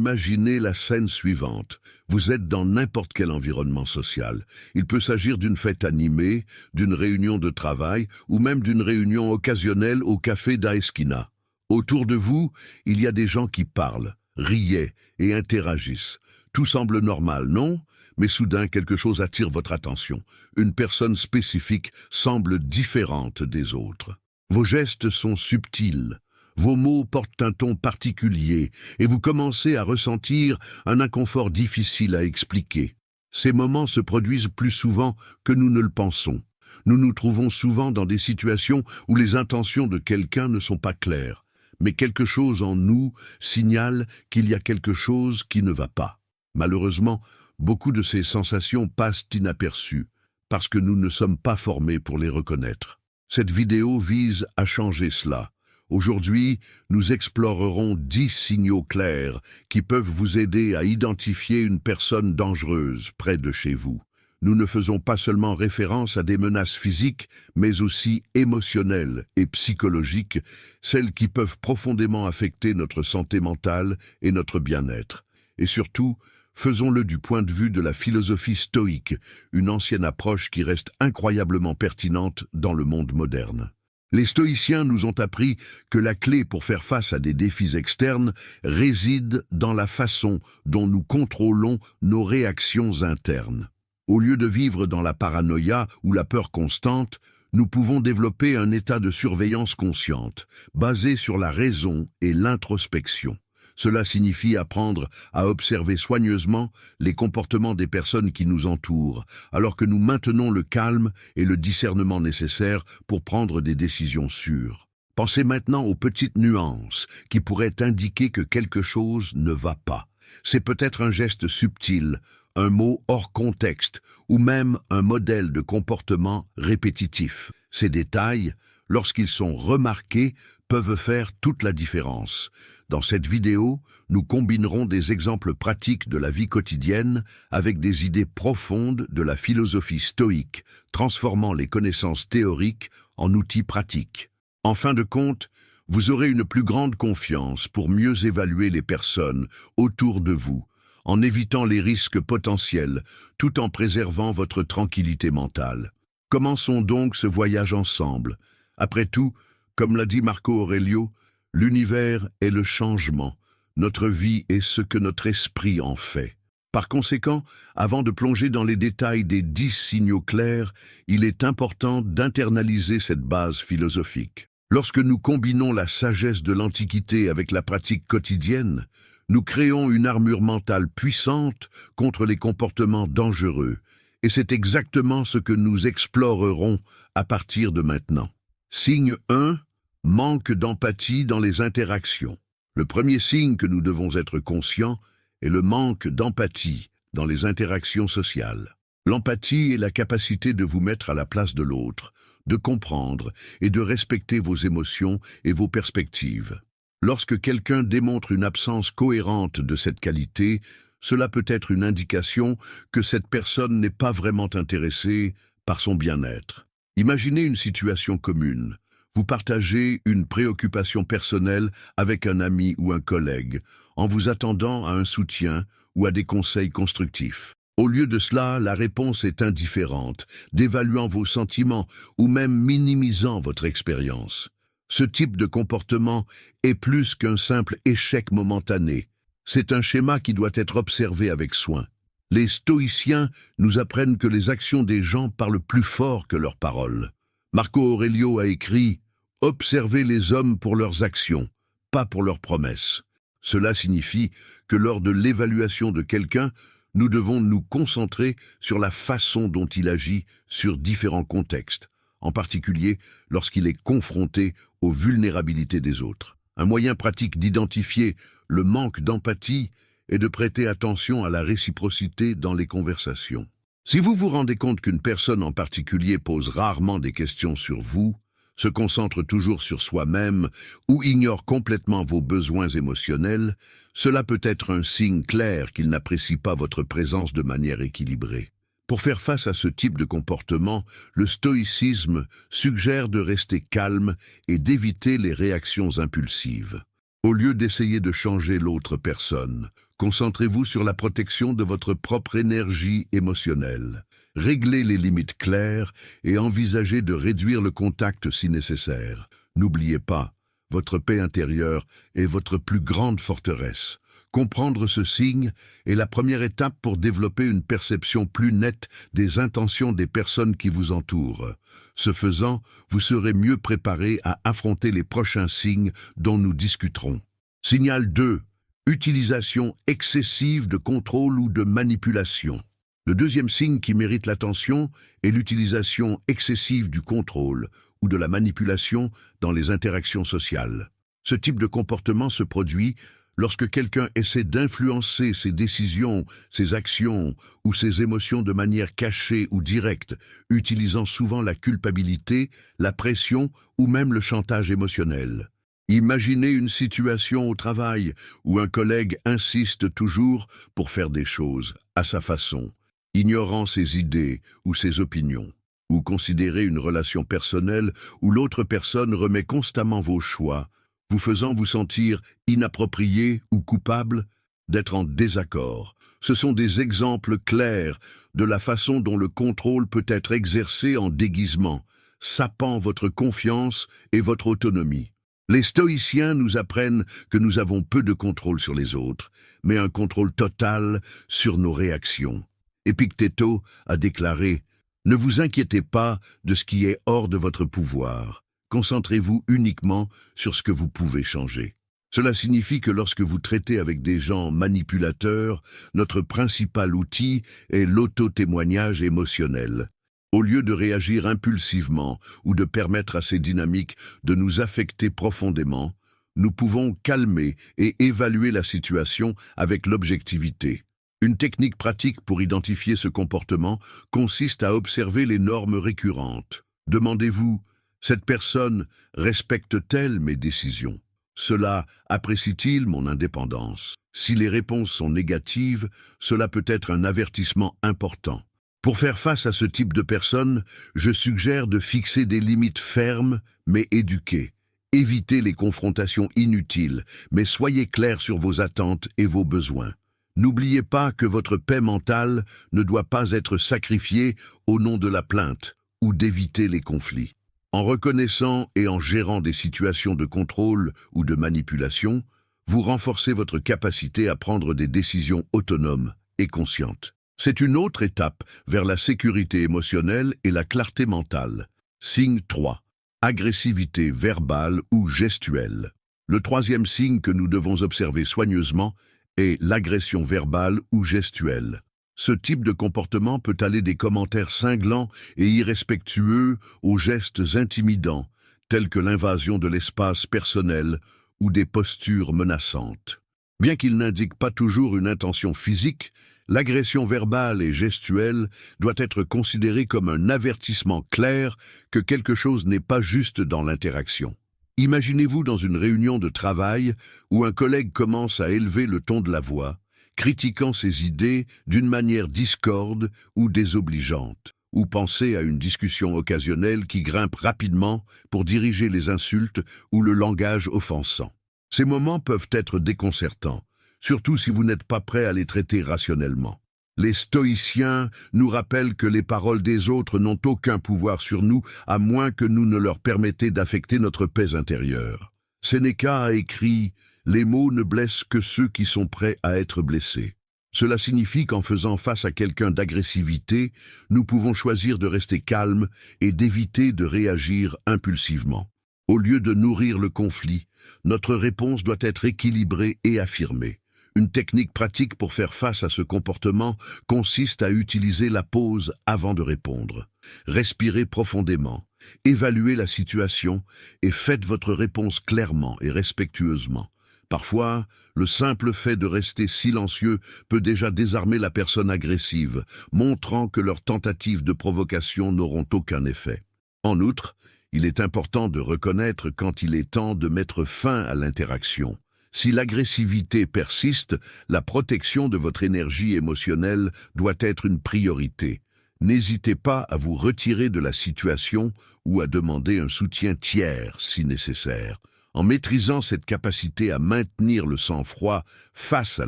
Imaginez la scène suivante. Vous êtes dans n'importe quel environnement social. Il peut s'agir d'une fête animée, d'une réunion de travail ou même d'une réunion occasionnelle au café da esquina. Autour de vous, il y a des gens qui parlent, rient et interagissent. Tout semble normal, non? Mais soudain, quelque chose attire votre attention. Une personne spécifique semble différente des autres. Vos gestes sont subtils. Vos mots portent un ton particulier et vous commencez à ressentir un inconfort difficile à expliquer. Ces moments se produisent plus souvent que nous ne le pensons. Nous nous trouvons souvent dans des situations où les intentions de quelqu'un ne sont pas claires, mais quelque chose en nous signale qu'il y a quelque chose qui ne va pas. Malheureusement, beaucoup de ces sensations passent inaperçues parce que nous ne sommes pas formés pour les reconnaître. Cette vidéo vise à changer cela. Aujourd'hui, nous explorerons 10 signaux clairs qui peuvent vous aider à identifier une personne dangereuse près de chez vous. Nous ne faisons pas seulement référence à des menaces physiques, mais aussi émotionnelles et psychologiques, celles qui peuvent profondément affecter notre santé mentale et notre bien-être. Et surtout, faisons-le du point de vue de la philosophie stoïque, une ancienne approche qui reste incroyablement pertinente dans le monde moderne. Les stoïciens nous ont appris que la clé pour faire face à des défis externes réside dans la façon dont nous contrôlons nos réactions internes. Au lieu de vivre dans la paranoïa ou la peur constante, nous pouvons développer un état de surveillance consciente, basé sur la raison et l'introspection. Cela signifie apprendre à observer soigneusement les comportements des personnes qui nous entourent, alors que nous maintenons le calme et le discernement nécessaires pour prendre des décisions sûres. Pensez maintenant aux petites nuances qui pourraient indiquer que quelque chose ne va pas. C'est peut-être un geste subtil, un mot hors contexte, ou même un modèle de comportement répétitif. Ces détails, lorsqu'ils sont remarqués, peuvent faire toute la différence. Dans cette vidéo, nous combinerons des exemples pratiques de la vie quotidienne avec des idées profondes de la philosophie stoïque, transformant les connaissances théoriques en outils pratiques. En fin de compte, vous aurez une plus grande confiance pour mieux évaluer les personnes autour de vous, en évitant les risques potentiels, tout en préservant votre tranquillité mentale. Commençons donc ce voyage ensemble. Après tout, comme l'a dit Marco Aurelio, l'univers est le changement, notre vie est ce que notre esprit en fait. Par conséquent, avant de plonger dans les détails des 10 signaux clairs, il est important d'internaliser cette base philosophique. Lorsque nous combinons la sagesse de l'Antiquité avec la pratique quotidienne, nous créons une armure mentale puissante contre les comportements dangereux, et c'est exactement ce que nous explorerons à partir de maintenant. Signe 1. Manque d'empathie dans les interactions. Le premier signe que nous devons être conscients est le manque d'empathie dans les interactions sociales. L'empathie est la capacité de vous mettre à la place de l'autre, de comprendre et de respecter vos émotions et vos perspectives. Lorsque quelqu'un démontre une absence cohérente de cette qualité, cela peut être une indication que cette personne n'est pas vraiment intéressée par son bien-être. Imaginez une situation commune. Vous partagez une préoccupation personnelle avec un ami ou un collègue, en vous attendant à un soutien ou à des conseils constructifs. Au lieu de cela, la réponse est indifférente, dévaluant vos sentiments ou même minimisant votre expérience. Ce type de comportement est plus qu'un simple échec momentané. C'est un schéma qui doit être observé avec soin. Les stoïciens nous apprennent que les actions des gens parlent plus fort que leurs paroles. Marco Aurelio a écrit « Observez les hommes pour leurs actions, pas pour leurs promesses ». Cela signifie que lors de l'évaluation de quelqu'un, nous devons nous concentrer sur la façon dont il agit sur différents contextes, en particulier lorsqu'il est confronté aux vulnérabilités des autres. Un moyen pratique d'identifier le manque d'empathie est de prêter attention à la réciprocité dans les conversations. Si vous vous rendez compte qu'une personne en particulier pose rarement des questions sur vous, se concentre toujours sur soi-même ou ignore complètement vos besoins émotionnels, cela peut être un signe clair qu'il n'apprécie pas votre présence de manière équilibrée. Pour faire face à ce type de comportement, le stoïcisme suggère de rester calme et d'éviter les réactions impulsives. Au lieu d'essayer de changer l'autre personne, concentrez-vous sur la protection de votre propre énergie émotionnelle. Réglez les limites claires et envisagez de réduire le contact si nécessaire. N'oubliez pas, votre paix intérieure est votre plus grande forteresse. Comprendre ce signe est la première étape pour développer une perception plus nette des intentions des personnes qui vous entourent. Ce faisant, vous serez mieux préparé à affronter les prochains signes dont nous discuterons. Signal 2. Utilisation excessive de contrôle ou de manipulation. Le deuxième signe qui mérite l'attention est l'utilisation excessive du contrôle ou de la manipulation dans les interactions sociales. Ce type de comportement se produit lorsque quelqu'un essaie d'influencer ses décisions, ses actions ou ses émotions de manière cachée ou directe, utilisant souvent la culpabilité, la pression ou même le chantage émotionnel. Imaginez une situation au travail où un collègue insiste toujours pour faire des choses à sa façon, ignorant ses idées ou ses opinions. Ou considérez une relation personnelle où l'autre personne remet constamment vos choix, vous faisant vous sentir inapproprié ou coupable d'être en désaccord. Ce sont des exemples clairs de la façon dont le contrôle peut être exercé en déguisement, sapant votre confiance et votre autonomie. Les stoïciens nous apprennent que nous avons peu de contrôle sur les autres, mais un contrôle total sur nos réactions. Épictéto a déclaré « Ne vous inquiétez pas de ce qui est hors de votre pouvoir. Concentrez-vous uniquement sur ce que vous pouvez changer. » Cela signifie que lorsque vous traitez avec des gens manipulateurs, notre principal outil est l'auto-témoignage émotionnel. Au lieu de réagir impulsivement ou de permettre à ces dynamiques de nous affecter profondément, nous pouvons calmer et évaluer la situation avec l'objectivité. Une technique pratique pour identifier ce comportement consiste à observer les normes récurrentes. Demandez-vous, cette personne respecte-t-elle mes décisions? Cela apprécie-t-il mon indépendance? Si les réponses sont négatives, cela peut être un avertissement important. Pour faire face à ce type de personnes, je suggère de fixer des limites fermes mais éduquées. Évitez les confrontations inutiles, mais soyez clair sur vos attentes et vos besoins. N'oubliez pas que votre paix mentale ne doit pas être sacrifiée au nom de la plainte ou d'éviter les conflits. En reconnaissant et en gérant des situations de contrôle ou de manipulation, vous renforcez votre capacité à prendre des décisions autonomes et conscientes. C'est une autre étape vers la sécurité émotionnelle et la clarté mentale. Signe 3. Agressivité verbale ou gestuelle. Le troisième signe que nous devons observer soigneusement est l'agression verbale ou gestuelle. Ce type de comportement peut aller des commentaires cinglants et irrespectueux aux gestes intimidants, tels que l'invasion de l'espace personnel ou des postures menaçantes. Bien qu'il n'indique pas toujours une intention physique, l'agression verbale et gestuelle doit être considérée comme un avertissement clair que quelque chose n'est pas juste dans l'interaction. Imaginez-vous dans une réunion de travail où un collègue commence à élever le ton de la voix, critiquant ses idées d'une manière discorde ou désobligeante, ou pensez à une discussion occasionnelle qui grimpe rapidement pour diriger les insultes ou le langage offensant. Ces moments peuvent être déconcertants, surtout si vous n'êtes pas prêt à les traiter rationnellement. Les stoïciens nous rappellent que les paroles des autres n'ont aucun pouvoir sur nous à moins que nous ne leur permettions d'affecter notre paix intérieure. Sénéca a écrit « Les mots ne blessent que ceux qui sont prêts à être blessés ». Cela signifie qu'en faisant face à quelqu'un d'agressivité, nous pouvons choisir de rester calmes et d'éviter de réagir impulsivement. Au lieu de nourrir le conflit, notre réponse doit être équilibrée et affirmée. Une technique pratique pour faire face à ce comportement consiste à utiliser la pause avant de répondre. Respirez profondément, évaluez la situation et faites votre réponse clairement et respectueusement. Parfois, le simple fait de rester silencieux peut déjà désarmer la personne agressive, montrant que leurs tentatives de provocation n'auront aucun effet. En outre, il est important de reconnaître quand il est temps de mettre fin à l'interaction. Si l'agressivité persiste, la protection de votre énergie émotionnelle doit être une priorité. N'hésitez pas à vous retirer de la situation ou à demander un soutien tiers si nécessaire. En maîtrisant cette capacité à maintenir le sang-froid face à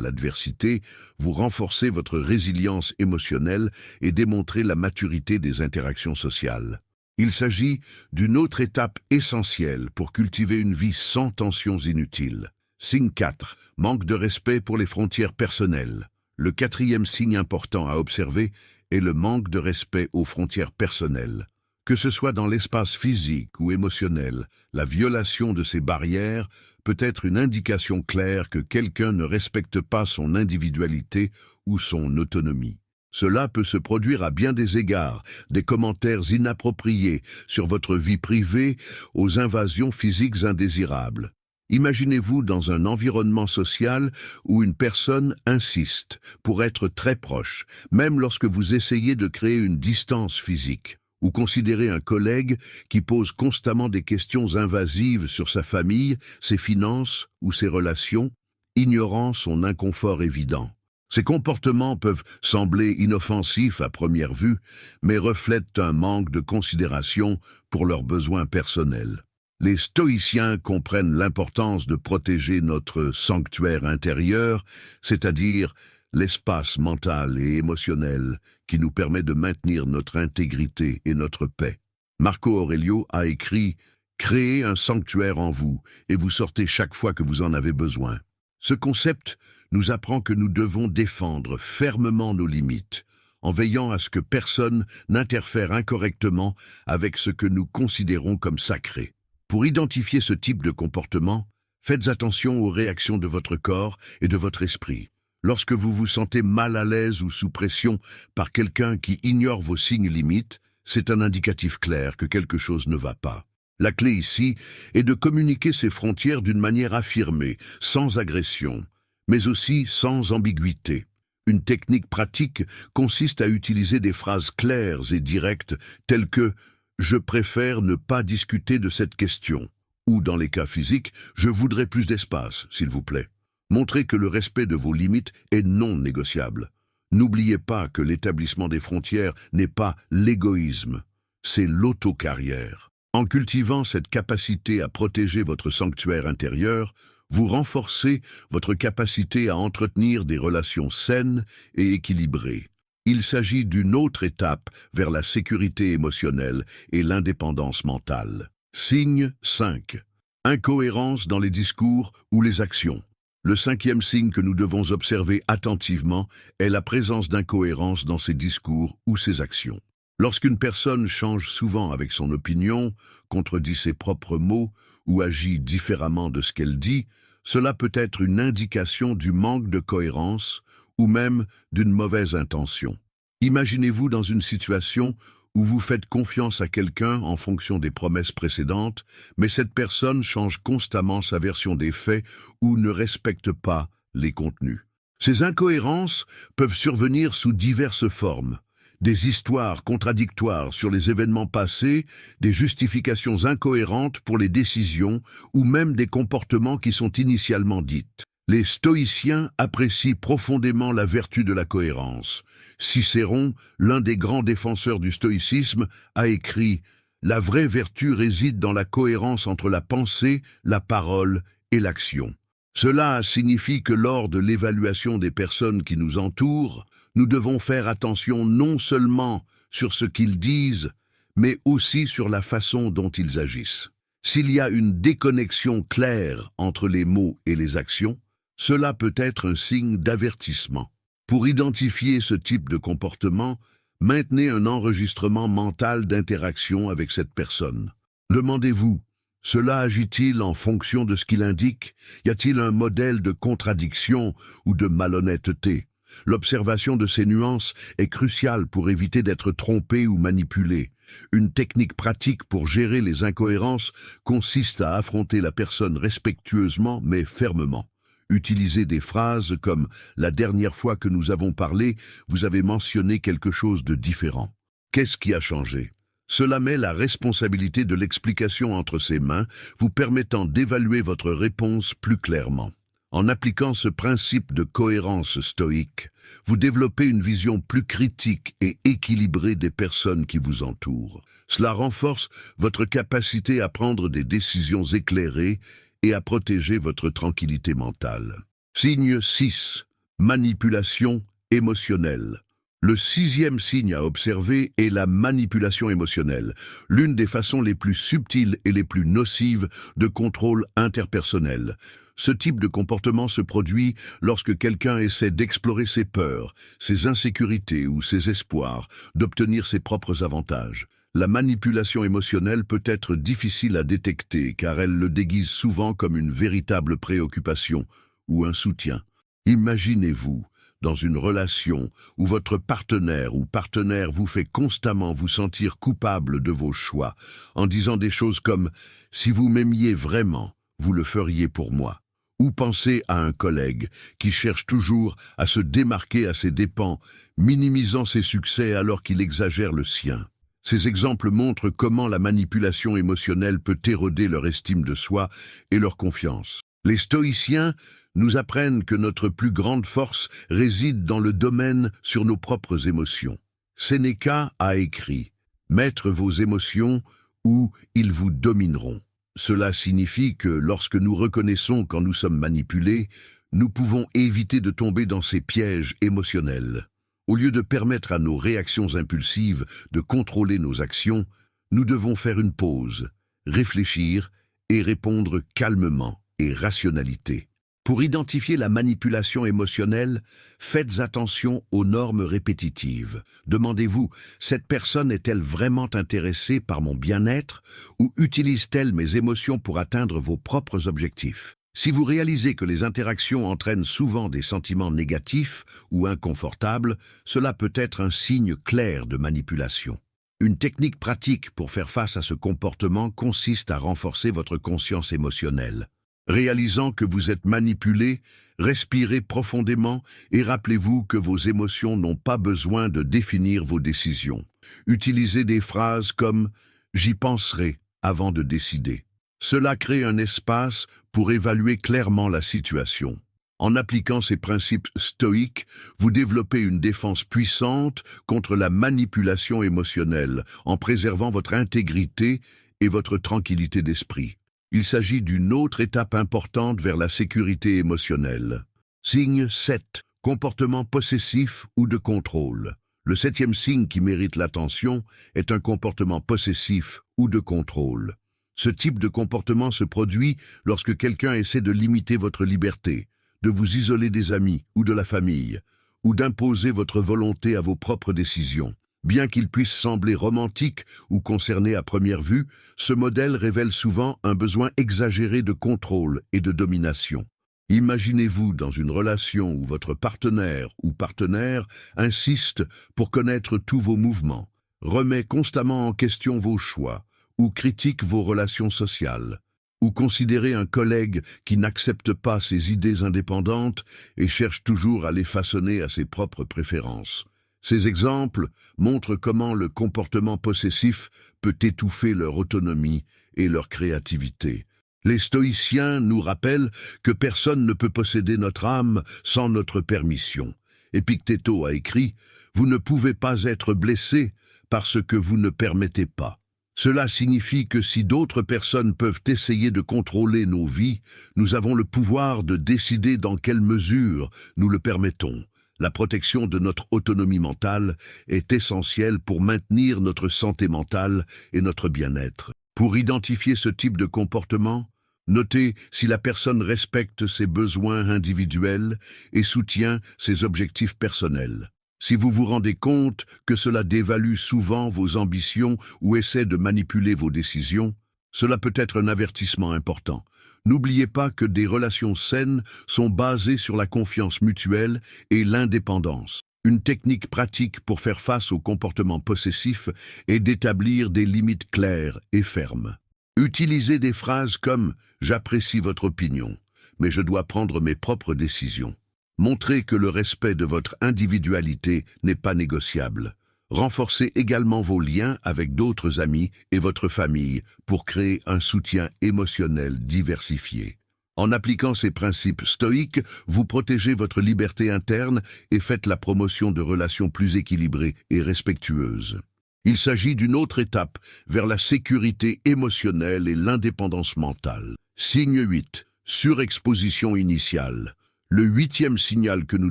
l'adversité, vous renforcez votre résilience émotionnelle et démontrez la maturité des interactions sociales. Il s'agit d'une autre étape essentielle pour cultiver une vie sans tensions inutiles. Signe 4. Manque de respect pour les frontières personnelles. Le quatrième signe important à observer est le manque de respect aux frontières personnelles. Que ce soit dans l'espace physique ou émotionnel, la violation de ces barrières peut être une indication claire que quelqu'un ne respecte pas son individualité ou son autonomie. Cela peut se produire à bien des égards, des commentaires inappropriés sur votre vie privée aux invasions physiques indésirables. Imaginez-vous dans un environnement social où une personne insiste pour être très proche, même lorsque vous essayez de créer une distance physique. Ou considérez un collègue qui pose constamment des questions invasives sur sa famille, ses finances ou ses relations, ignorant son inconfort évident. Ces comportements peuvent sembler inoffensifs à première vue, mais reflètent un manque de considération pour leurs besoins personnels. Les stoïciens comprennent l'importance de protéger notre sanctuaire intérieur, c'est-à-dire l'espace mental et émotionnel qui nous permet de maintenir notre intégrité et notre paix. Marco Aurelio a écrit « Créez un sanctuaire en vous et vous sortez chaque fois que vous en avez besoin ». Ce concept nous apprend que nous devons défendre fermement nos limites, en veillant à ce que personne n'interfère incorrectement avec ce que nous considérons comme sacré. Pour identifier ce type de comportement, faites attention aux réactions de votre corps et de votre esprit. Lorsque vous vous sentez mal à l'aise ou sous pression par quelqu'un qui ignore vos signes limites, c'est un indicatif clair que quelque chose ne va pas. La clé ici est de communiquer ces frontières d'une manière affirmée, sans agression, mais aussi sans ambiguïté. Une technique pratique consiste à utiliser des phrases claires et directes telles que « Je préfère ne pas discuter de cette question » ou dans les cas physiques « Je voudrais plus d'espace, s'il vous plaît ». Montrez que le respect de vos limites est non négociable. N'oubliez pas que l'établissement des frontières n'est pas l'égoïsme, c'est l'autocarrière. En cultivant cette capacité à protéger votre sanctuaire intérieur, vous renforcez votre capacité à entretenir des relations saines et équilibrées. Il s'agit d'une autre étape vers la sécurité émotionnelle et l'indépendance mentale. Signe 5. Incohérence dans les discours ou les actions. Le cinquième signe que nous devons observer attentivement est la présence d'incohérence dans ses discours ou ses actions. Lorsqu'une personne change souvent avec son opinion, contredit ses propres mots ou agit différemment de ce qu'elle dit, cela peut être une indication du manque de cohérence ou même d'une mauvaise intention. Imaginez-vous dans une situation où vous faites confiance à quelqu'un en fonction des promesses précédentes, mais cette personne change constamment sa version des faits ou ne respecte pas les contenus. Ces incohérences peuvent survenir sous diverses formes. Des histoires contradictoires sur les événements passés, des justifications incohérentes pour les décisions ou même des comportements qui sont initialement dites. Les stoïciens apprécient profondément la vertu de la cohérence. Cicéron, l'un des grands défenseurs du stoïcisme, a écrit « La vraie vertu réside dans la cohérence entre la pensée, la parole et l'action ». Cela signifie que lors de l'évaluation des personnes qui nous entourent, nous devons faire attention non seulement sur ce qu'ils disent, mais aussi sur la façon dont ils agissent. S'il y a une déconnexion claire entre les mots et les actions, cela peut être un signe d'avertissement. Pour identifier ce type de comportement, maintenez un enregistrement mental d'interaction avec cette personne. Demandez-vous, cela agit-il en fonction de ce qu'il indique? Y a-t-il un modèle de contradiction ou de malhonnêteté? L'observation de ces nuances est cruciale pour éviter d'être trompé ou manipulé. Une technique pratique pour gérer les incohérences consiste à affronter la personne respectueusement mais fermement. Utilisez des phrases comme « La dernière fois que nous avons parlé, vous avez mentionné quelque chose de différent. Qu'est-ce qui a changé ?» Cela met la responsabilité de l'explication entre ses mains, vous permettant d'évaluer votre réponse plus clairement. En appliquant ce principe de cohérence stoïque, vous développez une vision plus critique et équilibrée des personnes qui vous entourent. Cela renforce votre capacité à prendre des décisions éclairées et à protéger votre tranquillité mentale. Signe 6. Manipulation émotionnelle. Le 6e signe à observer est la manipulation émotionnelle, l'une des façons les plus subtiles et les plus nocives de contrôle interpersonnel. Ce type de comportement se produit lorsque quelqu'un essaie d'explorer ses peurs, ses insécurités ou ses espoirs, d'obtenir ses propres avantages. La manipulation émotionnelle peut être difficile à détecter car elle le déguise souvent comme une véritable préoccupation ou un soutien. Imaginez-vous dans une relation où votre partenaire ou partenaire vous fait constamment vous sentir coupable de vos choix, en disant des choses comme « si vous m'aimiez vraiment, vous le feriez pour moi ». Ou pensez à un collègue qui cherche toujours à se démarquer à ses dépens, minimisant ses succès alors qu'il exagère le sien. Ces exemples montrent comment la manipulation émotionnelle peut éroder leur estime de soi et leur confiance. Les stoïciens nous apprennent que notre plus grande force réside dans le domaine sur nos propres émotions. Sénéca a écrit « Mettre vos émotions ou ils vous domineront ». Cela signifie que lorsque nous reconnaissons quand nous sommes manipulés, nous pouvons éviter de tomber dans ces pièges émotionnels. Au lieu de permettre à nos réactions impulsives de contrôler nos actions, nous devons faire une pause, réfléchir et répondre calmement et rationalité. Pour identifier la manipulation émotionnelle, faites attention aux normes répétitives. Demandez-vous, cette personne est-elle vraiment intéressée par mon bien-être ou utilise-t-elle mes émotions pour atteindre vos propres objectifs? Si vous réalisez que les interactions entraînent souvent des sentiments négatifs ou inconfortables, cela peut être un signe clair de manipulation. Une technique pratique pour faire face à ce comportement consiste à renforcer votre conscience émotionnelle. Réalisant que vous êtes manipulé, respirez profondément et rappelez-vous que vos émotions n'ont pas besoin de définir vos décisions. Utilisez des phrases comme « j'y penserai » avant de décider. Cela crée un espace pour évaluer clairement la situation. En appliquant ces principes stoïques, vous développez une défense puissante contre la manipulation émotionnelle en préservant votre intégrité et votre tranquillité d'esprit. Il s'agit d'une autre étape importante vers la sécurité émotionnelle. Signe 7. Comportement possessif ou de contrôle. Le 7e signe qui mérite l'attention est un comportement possessif ou de contrôle. Ce type de comportement se produit lorsque quelqu'un essaie de limiter votre liberté, de vous isoler des amis ou de la famille, ou d'imposer votre volonté à vos propres décisions. Bien qu'il puisse sembler romantique ou concerné à première vue, ce modèle révèle souvent un besoin exagéré de contrôle et de domination. Imaginez-vous dans une relation où votre partenaire ou partenaire insiste pour connaître tous vos mouvements, remet constamment en question vos choix ou critique vos relations sociales, ou considérez un collègue qui n'accepte pas ses idées indépendantes et cherche toujours à les façonner à ses propres préférences. Ces exemples montrent comment le comportement possessif peut étouffer leur autonomie et leur créativité. Les stoïciens nous rappellent que personne ne peut posséder notre âme sans notre permission. Épictéto a écrit « Vous ne pouvez pas être blessé parce que vous ne permettez pas ». Cela signifie que si d'autres personnes peuvent essayer de contrôler nos vies, nous avons le pouvoir de décider dans quelle mesure nous le permettons. La protection de notre autonomie mentale est essentielle pour maintenir notre santé mentale et notre bien-être. Pour identifier ce type de comportement, notez si la personne respecte ses besoins individuels et soutient ses objectifs personnels. Si vous vous rendez compte que cela dévalue souvent vos ambitions ou essaie de manipuler vos décisions, cela peut être un avertissement important. N'oubliez pas que des relations saines sont basées sur la confiance mutuelle et l'indépendance. Une technique pratique pour faire face au comportement possessif est d'établir des limites claires et fermes. Utilisez des phrases comme « J'apprécie votre opinion, mais je dois prendre mes propres décisions ». Montrez que le respect de votre individualité n'est pas négociable. Renforcez également vos liens avec d'autres amis et votre famille pour créer un soutien émotionnel diversifié. En appliquant ces principes stoïques, vous protégez votre liberté interne et faites la promotion de relations plus équilibrées et respectueuses. Il s'agit d'une autre étape vers la sécurité émotionnelle et l'indépendance mentale. Signe 8. Surexposition initiale. Le 8e signal que nous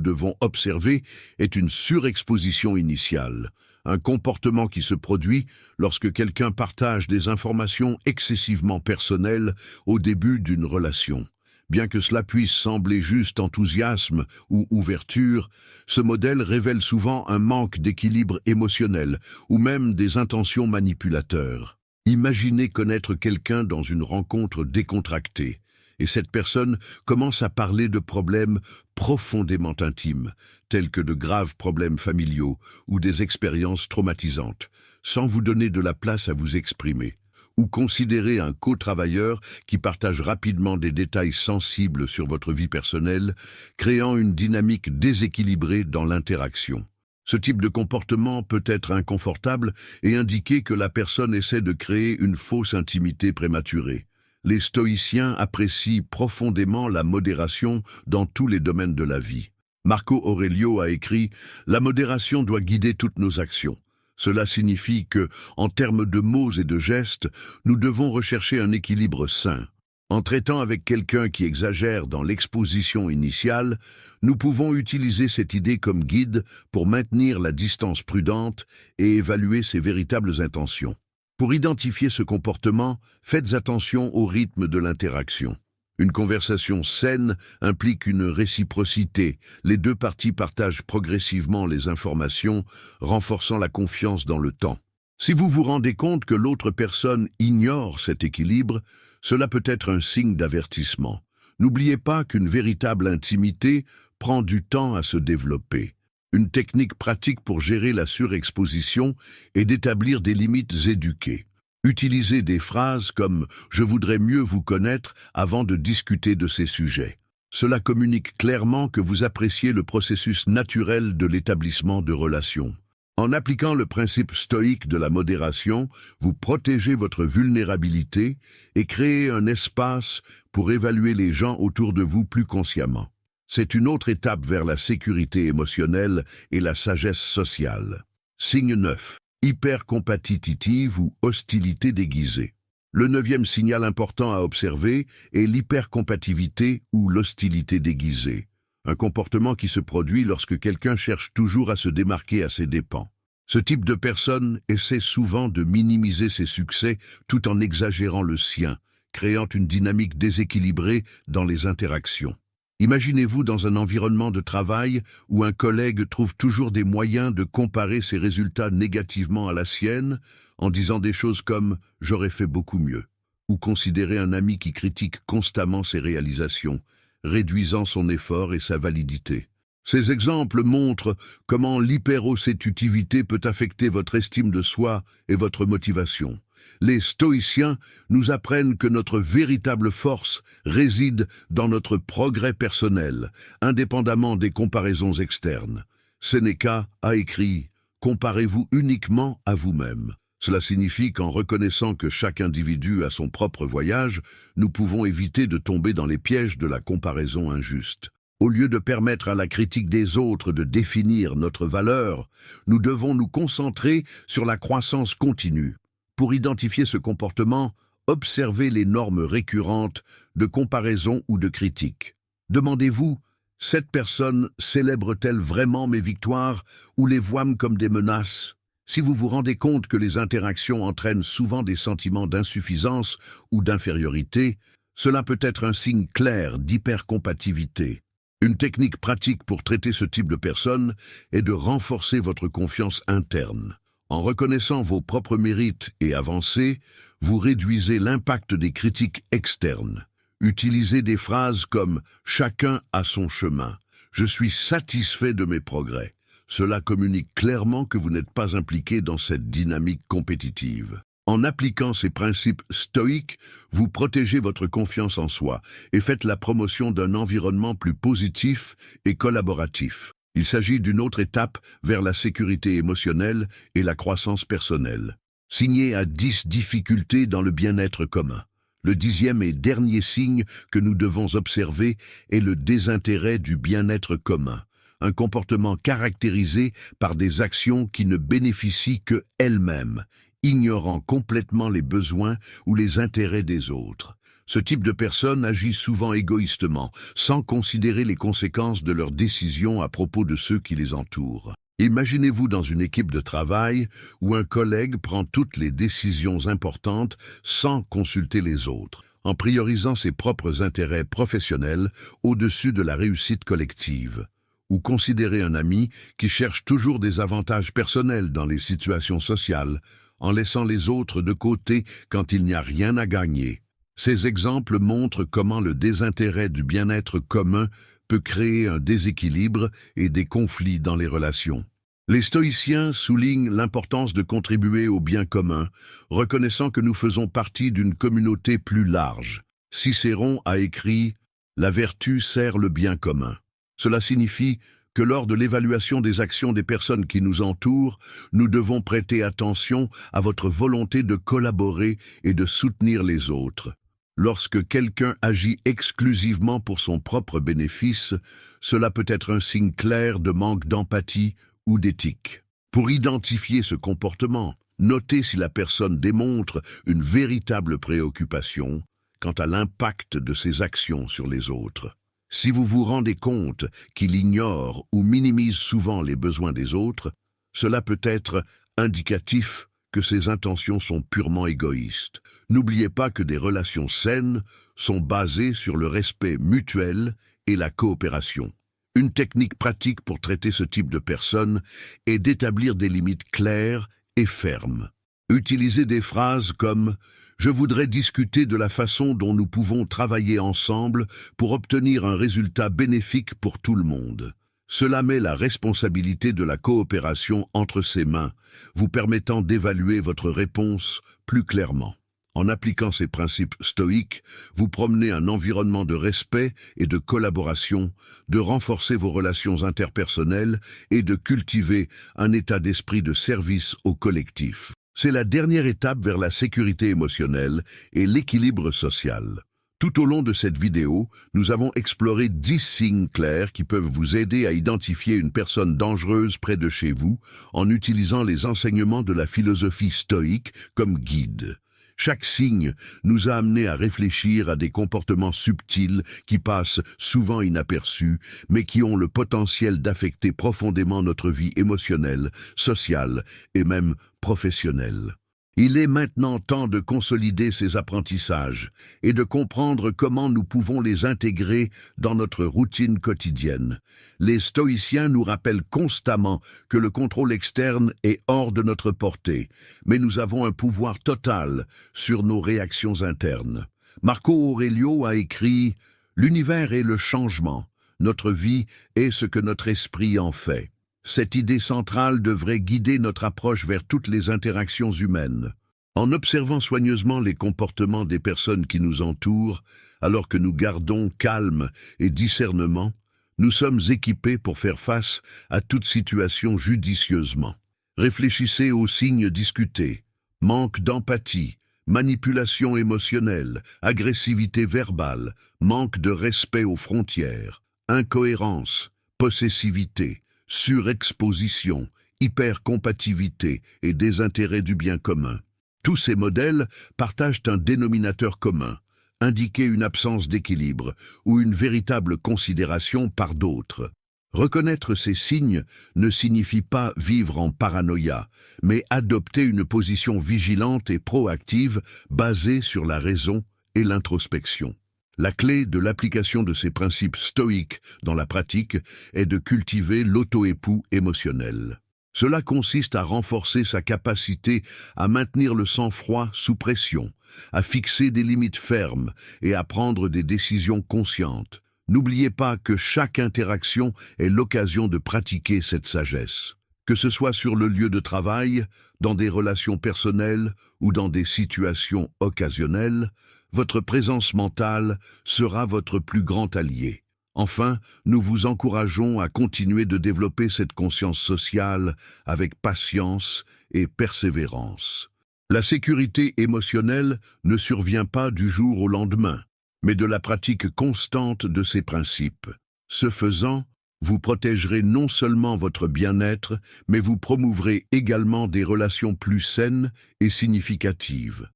devons observer est une surexposition initiale, un comportement qui se produit lorsque quelqu'un partage des informations excessivement personnelles au début d'une relation. Bien que cela puisse sembler juste enthousiasme ou ouverture, ce modèle révèle souvent un manque d'équilibre émotionnel ou même des intentions manipulateurs. Imaginez connaître quelqu'un dans une rencontre décontractée, et cette personne commence à parler de problèmes profondément intimes, tels que de graves problèmes familiaux ou des expériences traumatisantes, sans vous donner de la place à vous exprimer. Ou considérer un co-travailleur qui partage rapidement des détails sensibles sur votre vie personnelle, créant une dynamique déséquilibrée dans l'interaction. Ce type de comportement peut être inconfortable et indiquer que la personne essaie de créer une fausse intimité prématurée. Les stoïciens apprécient profondément la modération dans tous les domaines de la vie. Marco Aurelio a écrit « La modération doit guider toutes nos actions ». Cela signifie que, en termes de mots et de gestes, nous devons rechercher un équilibre sain. En traitant avec quelqu'un qui exagère dans l'exposition initiale, nous pouvons utiliser cette idée comme guide pour maintenir la distance prudente et évaluer ses véritables intentions. Pour identifier ce comportement, faites attention au rythme de l'interaction. Une conversation saine implique une réciprocité. Les deux parties partagent progressivement les informations, renforçant la confiance dans le temps. Si vous vous rendez compte que l'autre personne ignore cet équilibre, cela peut être un signe d'avertissement. N'oubliez pas qu'une véritable intimité prend du temps à se développer. Une technique pratique pour gérer la surexposition est d'établir des limites éduquées. Utilisez des phrases comme « Je voudrais mieux vous connaître » avant de discuter de ces sujets. Cela communique clairement que vous appréciez le processus naturel de l'établissement de relations. En appliquant le principe stoïque de la modération, vous protégez votre vulnérabilité et créez un espace pour évaluer les gens autour de vous plus consciemment. C'est une autre étape vers la sécurité émotionnelle et la sagesse sociale. Signe 9. Hypercompatitive ou hostilité déguisée. Le 9e signal important à observer est l'hypercompativité ou l'hostilité déguisée, un comportement qui se produit lorsque quelqu'un cherche toujours à se démarquer à ses dépens. Ce type de personne essaie souvent de minimiser ses succès tout en exagérant le sien, créant une dynamique déséquilibrée dans les interactions. Imaginez-vous dans un environnement de travail où un collègue trouve toujours des moyens de comparer ses résultats négativement à la sienne, en disant des choses comme « j'aurais fait beaucoup mieux », ou considérer un ami qui critique constamment ses réalisations, réduisant son effort et sa validité. Ces exemples montrent comment l'hyperocétutivité peut affecter votre estime de soi et votre motivation. Les stoïciens nous apprennent que notre véritable force réside dans notre progrès personnel, indépendamment des comparaisons externes. Sénéca a écrit « Comparez-vous uniquement à vous-même ». Cela signifie qu'en reconnaissant que chaque individu a son propre voyage, nous pouvons éviter de tomber dans les pièges de la comparaison injuste. Au lieu de permettre à la critique des autres de définir notre valeur, nous devons nous concentrer sur la croissance continue. Pour identifier ce comportement, observez les normes récurrentes de comparaison ou de critique. Demandez-vous, cette personne célèbre-t-elle vraiment mes victoires ou les voit-elle comme des menaces? Si vous vous rendez compte que les interactions entraînent souvent des sentiments d'insuffisance ou d'infériorité, cela peut être un signe clair d'hypercompativité. Une technique pratique pour traiter ce type de personne est de renforcer votre confiance interne. En reconnaissant vos propres mérites et avancées, vous réduisez l'impact des critiques externes. Utilisez des phrases comme « chacun a son chemin »,« je suis satisfait de mes progrès ». Cela communique clairement que vous n'êtes pas impliqué dans cette dynamique compétitive. En appliquant ces principes stoïques, vous protégez votre confiance en soi et faites la promotion d'un environnement plus positif et collaboratif. Il s'agit d'une autre étape vers la sécurité émotionnelle et la croissance personnelle. Signez à 10 difficultés dans le bien-être commun. Le 10e et dernier signe que nous devons observer est le désintérêt du bien-être commun, un comportement caractérisé par des actions qui ne bénéficient que elles-mêmes, ignorant complètement les besoins ou les intérêts des autres. Ce type de personne agit souvent égoïstement, sans considérer les conséquences de leurs décisions à propos de ceux qui les entourent. Imaginez-vous dans une équipe de travail où un collègue prend toutes les décisions importantes sans consulter les autres, en priorisant ses propres intérêts professionnels au-dessus de la réussite collective. Ou considérez un ami qui cherche toujours des avantages personnels dans les situations sociales, en laissant les autres de côté quand il n'y a rien à gagner. Ces exemples montrent comment le désintérêt du bien-être commun peut créer un déséquilibre et des conflits dans les relations. Les stoïciens soulignent l'importance de contribuer au bien commun, reconnaissant que nous faisons partie d'une communauté plus large. Cicéron a écrit « La vertu sert le bien commun ». Cela signifie que lors de l'évaluation des actions des personnes qui nous entourent, nous devons prêter attention à votre volonté de collaborer et de soutenir les autres. Lorsque quelqu'un agit exclusivement pour son propre bénéfice, cela peut être un signe clair de manque d'empathie ou d'éthique. Pour identifier ce comportement, notez si la personne démontre une véritable préoccupation quant à l'impact de ses actions sur les autres. Si vous vous rendez compte qu'il ignore ou minimise souvent les besoins des autres, cela peut être indicatif que ses intentions sont purement égoïstes. N'oubliez pas que des relations saines sont basées sur le respect mutuel et la coopération. Une technique pratique pour traiter ce type de personnes est d'établir des limites claires et fermes. Utilisez des phrases comme « Je voudrais discuter de la façon dont nous pouvons travailler ensemble pour obtenir un résultat bénéfique pour tout le monde ». Cela met la responsabilité de la coopération entre ses mains, vous permettant d'évaluer votre réponse plus clairement. En appliquant ces principes stoïques, vous promenez un environnement de respect et de collaboration, de renforcer vos relations interpersonnelles et de cultiver un état d'esprit de service au collectif. C'est la dernière étape vers la sécurité émotionnelle et l'équilibre social. Tout au long de cette vidéo, nous avons exploré 10 signes clairs qui peuvent vous aider à identifier une personne dangereuse près de chez vous en utilisant les enseignements de la philosophie stoïque comme guide. Chaque signe nous a amenés à réfléchir à des comportements subtils qui passent souvent inaperçus, mais qui ont le potentiel d'affecter profondément notre vie émotionnelle, sociale et même professionnelle. Il est maintenant temps de consolider ces apprentissages et de comprendre comment nous pouvons les intégrer dans notre routine quotidienne. Les stoïciens nous rappellent constamment que le contrôle externe est hors de notre portée, mais nous avons un pouvoir total sur nos réactions internes. Marco Aurelio a écrit « L'univers est le changement, notre vie est ce que notre esprit en fait ». Cette idée centrale devrait guider notre approche vers toutes les interactions humaines. En observant soigneusement les comportements des personnes qui nous entourent, alors que nous gardons calme et discernement, nous sommes équipés pour faire face à toute situation judicieusement. Réfléchissez aux signes discutés: manque d'empathie, manipulation émotionnelle, agressivité verbale, manque de respect aux frontières, incohérence, possessivité, surexposition, hypercompativité et désintérêt du bien commun. Tous ces modèles partagent un dénominateur commun, indiquer une absence d'équilibre ou une véritable considération par d'autres. Reconnaître ces signes ne signifie pas vivre en paranoïa, mais adopter une position vigilante et proactive basée sur la raison et l'introspection. La clé de l'application de ces principes stoïques dans la pratique est de cultiver l'auto-époux émotionnel. Cela consiste à renforcer sa capacité à maintenir le sang-froid sous pression, à fixer des limites fermes et à prendre des décisions conscientes. N'oubliez pas que chaque interaction est l'occasion de pratiquer cette sagesse. Que ce soit sur le lieu de travail, dans des relations personnelles ou dans des situations occasionnelles, votre présence mentale sera votre plus grand allié. Enfin, nous vous encourageons à continuer de développer cette conscience sociale avec patience et persévérance. La sécurité émotionnelle ne survient pas du jour au lendemain, mais de la pratique constante de ces principes. Ce faisant, vous protégerez non seulement votre bien-être, mais vous promouvrez également des relations plus saines et significatives.